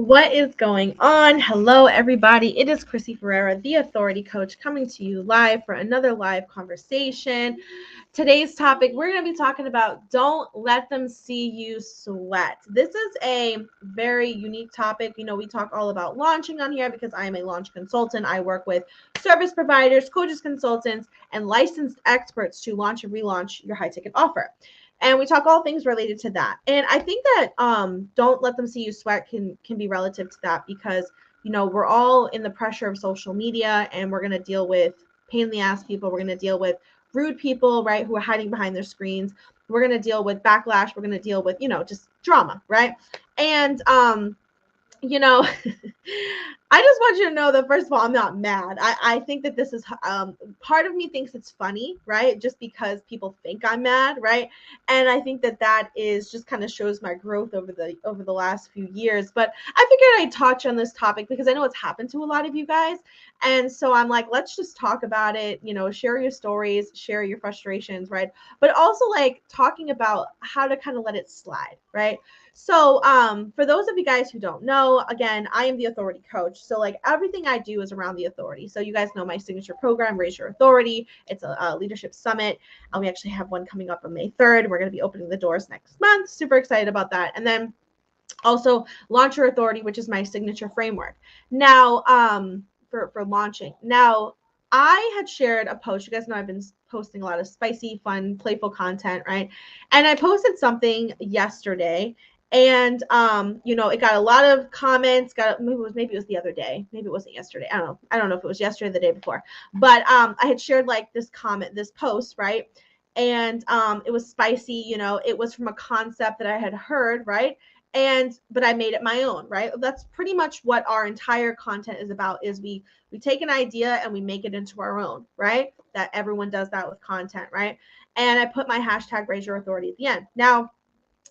What is going on? Hello, everybody. It is Chrissy Ferreira, the Authority Coach, coming to you live for another live conversation. Today's topic, we're going to be talking about don't let them see you sweat. This is a very unique topic. We talk all about launching on here because I am a launch consultant. I work with service providers, coaches, consultants, and licensed experts to launch and relaunch your high ticket offer. And we talk all things related to that. And I think that don't let them see you sweat can be relative to that because we're all in the pressure of social media, and we're going to deal with pain in the ass people. We're going to deal with rude people, right, who are hiding behind their screens. We're going to deal with backlash. We're going to deal with just drama, right? And I just want you to know that, first of all, I'm not mad. I think that this is part of me thinks it's funny, right? Just because people think I'm mad, right? And I think that is just kind of shows my growth over the last few years. But I figured I'd touch on this topic because I know it's happened to a lot of you guys. And so I'm like, let's just talk about it, share your stories, share your frustrations, right? But also like talking about how to kind of let it slide, right? So for those of you guys who don't know, again, I am the Authority Coach. So like everything I do is around the authority. So you guys know my signature program, Raise Your Authority. It's a leadership summit. And we actually have one coming up on May 3rd. We're going to be opening the doors next month. Super excited about that. And then also Launch Your Authority, which is my signature framework. Now, for launching. Now, I had shared a post. You guys know I've been posting a lot of spicy, fun, playful content, right? And I posted something yesterday, and it got a lot of comments. Maybe it was the other day. Maybe it wasn't yesterday. I don't know if it was yesterday or the day before. But I had shared like this post, right? And it was spicy. It was from a concept that I had heard, right? But I made it my own, right? That's pretty much what our entire content is about, is we take an idea and we make it into our own, right? That everyone does that with content, right? And I put my hashtag Raise Your Authority at the end. Now,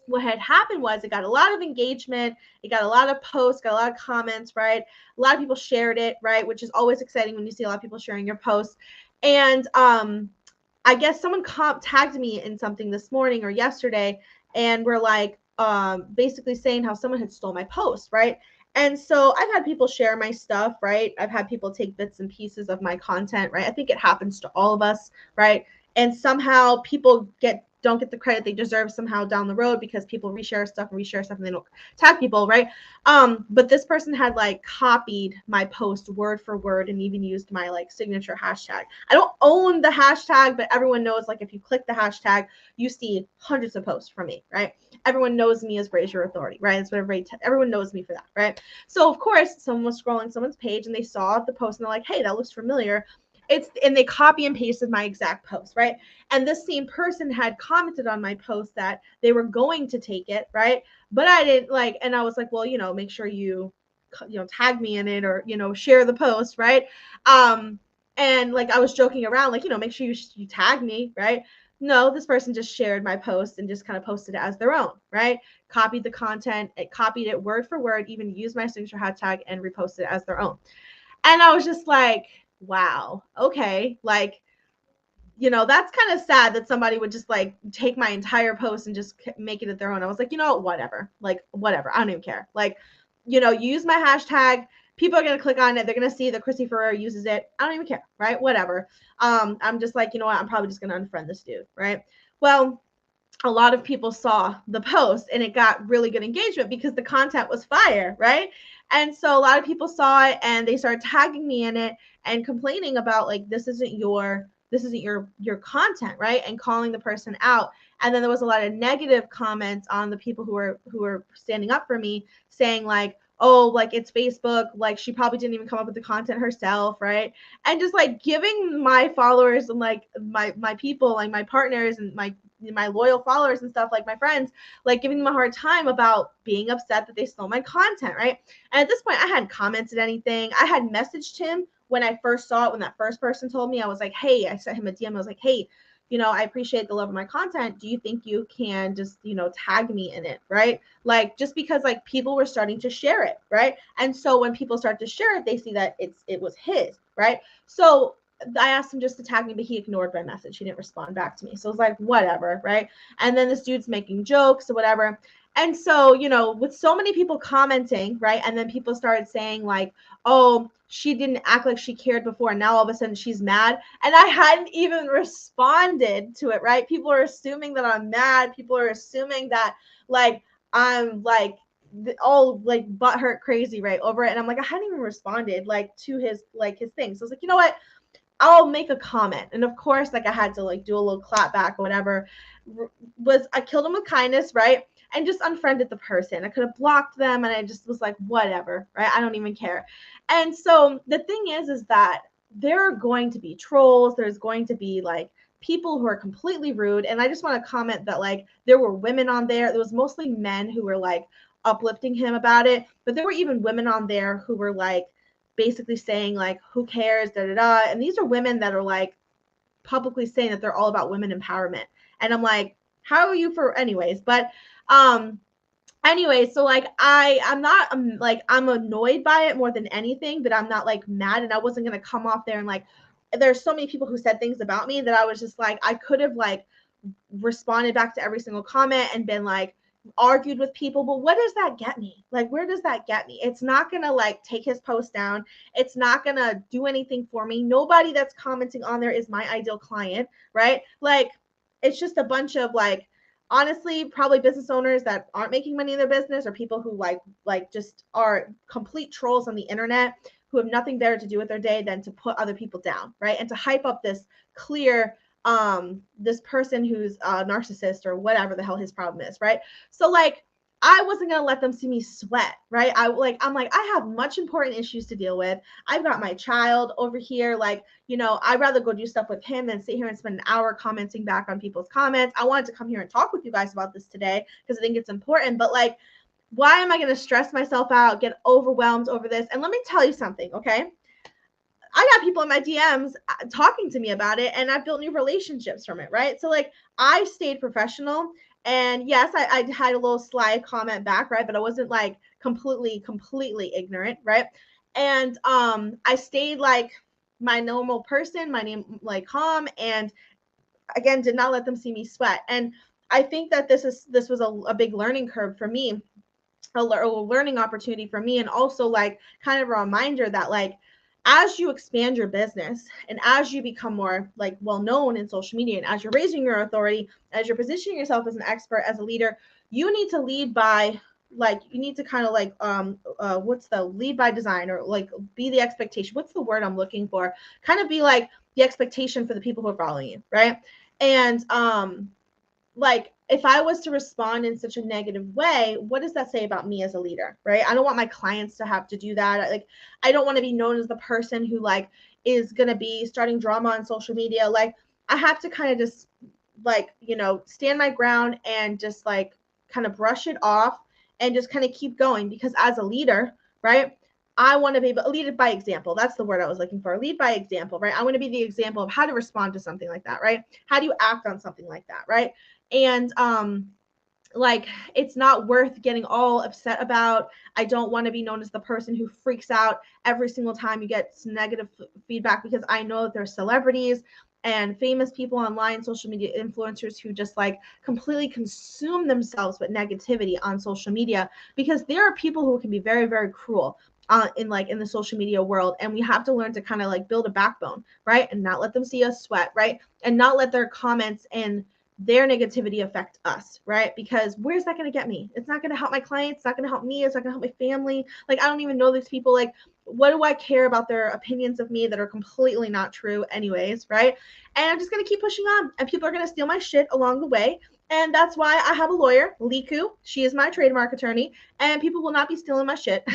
what had happened was it got a lot of engagement, it got a lot of posts, got a lot of comments, right? A lot of people shared it, right? Which is always exciting when you see a lot of people sharing your posts. And I guess someone tagged me in something this morning or yesterday, and we're like, basically saying how someone had stole my post, right? And so I've had people share my stuff, right? I've had people take bits and pieces of my content, right? I think it happens to all of us, right? And somehow people don't get the credit they deserve somehow down the road because people reshare stuff and they don't tag people, right? But this person had like copied my post word for word and even used my like signature hashtag. I don't own the hashtag, but everyone knows, like, if you click the hashtag, you see hundreds of posts from me, right? Everyone knows me as Raise Your Authority, right? That's what everyone knows me for that, right? So of course, someone was scrolling someone's page and they saw the post and they're like, hey, that looks familiar. And they copy and pasted my exact post, right? And this same person had commented on my post that they were going to take it, right? But I didn't and I was like, well, make sure you tag me in it, or share the post, right? And like I was joking around, like, make sure you tag me, right? No, this person just shared my post and just kind of posted it as their own, right? Copied the content, it copied it word for word, even used my signature hashtag and reposted it as their own. And I was just like, wow, okay, like, that's kind of sad that somebody would just like take my entire post and just make it at their own. I was like, whatever, like, whatever, I don't even care. Like, use my hashtag, people are going to click on it, they're going to see that Chrissy Ferreira uses it, I don't even care, right? Whatever. I'm just like, what, I'm probably just going to unfriend this dude, right? Well, a lot of people saw the post and it got really good engagement because the content was fire, right? And so a lot of people saw it and they started tagging me in it and complaining about, like, this isn't your content, right? And calling the person out. And then there was a lot of negative comments on the people who were standing up for me, saying like, oh, like, it's Facebook, like, she probably didn't even come up with the content herself, right? And just like giving my followers and like my people, like my partners and my loyal followers and stuff, like my friends, like giving them a hard time about being upset that they stole my content, right? And at this point, I hadn't commented anything. I had messaged him when I first saw it, when that first person told me. I was like, hey, I sent him a DM. I was like, hey, I appreciate the love of my content. Do you think you can just, tag me in it, right? Like, just because like people were starting to share it, right? And so when people start to share it, they see that it was his, right? So I asked him just to tag me, but he ignored my message. He didn't respond back to me. So I was like, whatever, right? And then this dude's making jokes or whatever. And so, you know, with so many people commenting, right? And then people started saying like, oh, she didn't act like she cared before, and now all of a sudden she's mad. And I hadn't even responded to it, right? People are assuming that I'm mad. People are assuming that like I'm like all like butthurt crazy right over it. And I'm like, I hadn't even responded like to his thing. So I was like, you know what? I'll make a comment. And of course, like I had to like do a little clap back or whatever. I killed him with kindness, right? And just unfriended the person. I could have blocked them, and I just was like, whatever, right? I don't even care. And so the thing is that there are going to be trolls. There's going to be like people who are completely rude. And I just want to comment that like there were women on there. There was mostly men who were like uplifting him about it, but there were even women on there who were like basically saying like, who cares, da da da. And these are women that are like publicly saying that they're all about women empowerment. And I'm like, how are you for anyways? But anyway, so like I'm not like I'm annoyed by it more than anything, but I'm not like mad. And I wasn't gonna come off there and like there's so many people who said things about me that I was just like I could have like responded back to every single comment and been like argued with people, but what does that get me? Like where does that get me? It's not gonna like take his post down. It's not gonna do anything for me. Nobody that's commenting on there is my ideal client, right? Like it's just a bunch of like honestly probably business owners that aren't making money in their business, or people who like just are complete trolls on the internet who have nothing better to do with their day than to put other people down, right? And to hype up this clear this person who's a narcissist or whatever the hell his problem is, right? So like I wasn't gonna let them see me sweat, right? I'm like I have much important issues to deal with. I've got my child over here, like, you know, I'd rather go do stuff with him than sit here and spend an hour commenting back on people's comments. I wanted to come here and talk with you guys about this today because I think it's important, but like why am I going to stress myself out, get overwhelmed over this? And let me tell you something, okay? I got people in my DMs talking to me about it, and I've built new relationships from it, right? So like I stayed professional, and yes, I had a little sly comment back, right? But I wasn't like completely ignorant, right? And I stayed like my normal person, my name like calm, and again did not let them see me sweat. And I think that this was a big learning curve for me, a learning opportunity for me, and also like kind of a reminder that like as you expand your business and as you become more like well known in social media, and as you're raising your authority, as you're positioning yourself as an expert, as a leader, you need to lead by like you need to kind of like what's the lead by design, or like be the expectation, what's the word I'm looking for, kind of be like the expectation for the people who are following you, right? And like if I was to respond in such a negative way, what does that say about me as a leader, right? I don't want my clients to have to do that. Like I don't want to be known as the person who like is going to be starting drama on social media. Like I have to kind of just like, you know, stand my ground and just like kind of brush it off and just kind of keep going, because as a leader, right? I want to be able to lead it by example. That's the word I was looking for. Lead by example, right? I want to be the example of how to respond to something like that, right? How do you act on something like that, right? And like it's not worth getting all upset about. I don't want to be known as the person who freaks out every single time you get some negative feedback, because I know that there's celebrities and famous people online, social media influencers, who just like completely consume themselves with negativity on social media, because there are people who can be very cruel in the social media world, and we have to learn to kind of like build a backbone, right? And not let them see us sweat, right? And not let their comments and their negativity affect us, right? Because where's that going to get me? It's not going to help my clients. It's not going to help me. It's not going to help my family. Like, I don't even know these people. Like, what do I care about their opinions of me that are completely not true anyways, right? And I'm just going to keep pushing on, and people are going to steal my shit along the way. And that's why I have a lawyer, Liku. She is my trademark attorney, and people will not be stealing my shit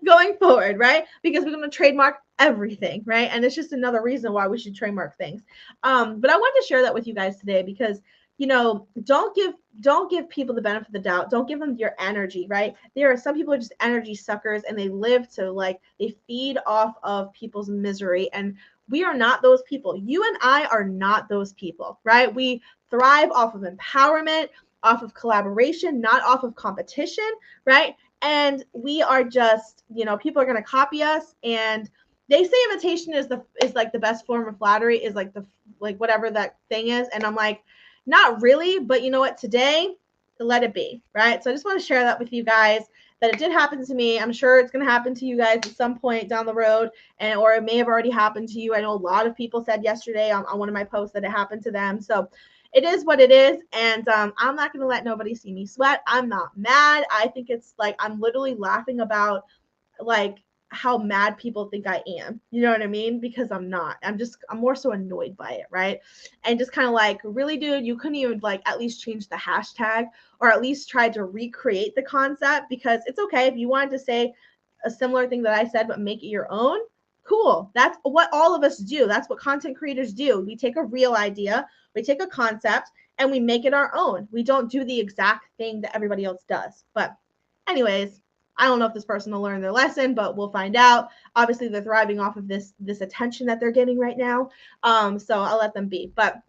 going forward, right? Because we're going to trademark everything, right? And it's just another reason why we should trademark things. But I wanted to share that with you guys today, because you know, don't give people the benefit of the doubt. Don't give them your energy, right? There are some people who are just energy suckers, and they live to like they feed off of people's misery, and we are not those people. You and I are not those people, right? We thrive off of empowerment, off of collaboration, not off of competition, right? And we are just, you know, people are going to copy us, and they say imitation is like the best form of flattery, is like the like whatever that thing is. And I'm like, not really, but you know what? Today let it be, right? So I just want to share that with you guys, that it did happen to me. I'm sure it's going to happen to you guys at some point down the road, and or it may have already happened to you. I know a lot of people said yesterday on one of my posts that it happened to them. So it is what it is, and I'm not going to let nobody see me sweat. I'm not mad. I think it's like I'm literally laughing about like how mad people think I am. You know what I mean? Because I'm not. I'm more so annoyed by it, right? And just kind of like, really, dude, you couldn't even like at least change the hashtag or at least try to recreate the concept, because it's okay if you wanted to say a similar thing that I said but make it your own. Cool. That's what all of us do. That's what content creators do. We take a real idea, we take a concept, and we make it our own. We don't do the exact thing that everybody else does. But anyways, I don't know if this person will learn their lesson, but we'll find out. Obviously, they're thriving off of this attention that they're getting right now. So I'll let them be. But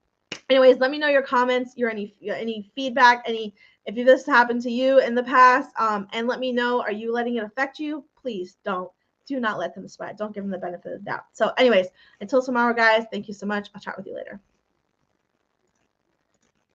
anyways, let me know your comments, any feedback, any if this happened to you in the past, and let me know, are you letting it affect you? Please don't. Do not let them sweat. Don't give them the benefit of the doubt. So anyways, until tomorrow, guys, thank you so much. I'll chat with you later.